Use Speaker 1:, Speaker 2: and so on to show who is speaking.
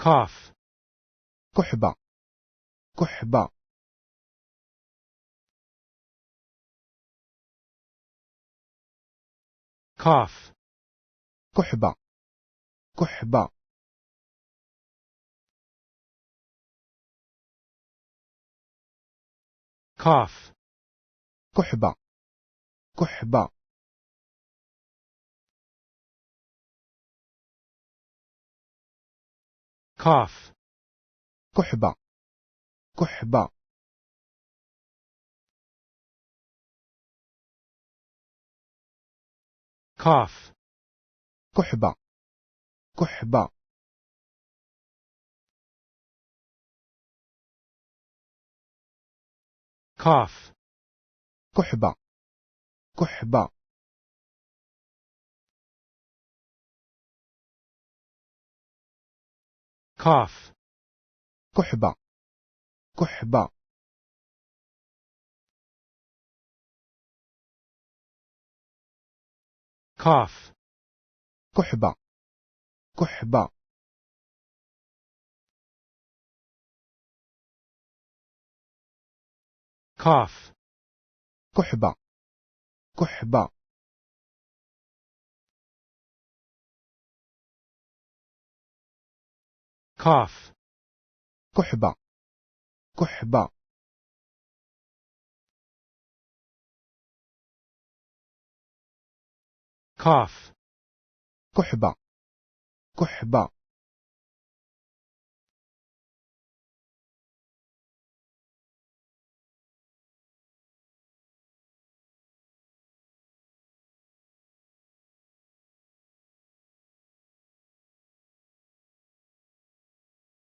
Speaker 1: cough,
Speaker 2: كحبة كحبة
Speaker 1: cough,
Speaker 2: كحبة كحبة
Speaker 1: cough,
Speaker 2: كحبة كحبة
Speaker 1: cough,
Speaker 2: كحبة كحبة
Speaker 1: cough,
Speaker 2: كحبة كحبة
Speaker 1: cough,
Speaker 2: كحبة كحبة
Speaker 1: cough,
Speaker 2: كحبة كحبة
Speaker 1: cough,
Speaker 2: كحبة كحبة
Speaker 1: cough,
Speaker 2: كحبة كحبة
Speaker 1: cough,
Speaker 2: كحبة كحبة
Speaker 1: cough,
Speaker 2: كحبة كحبة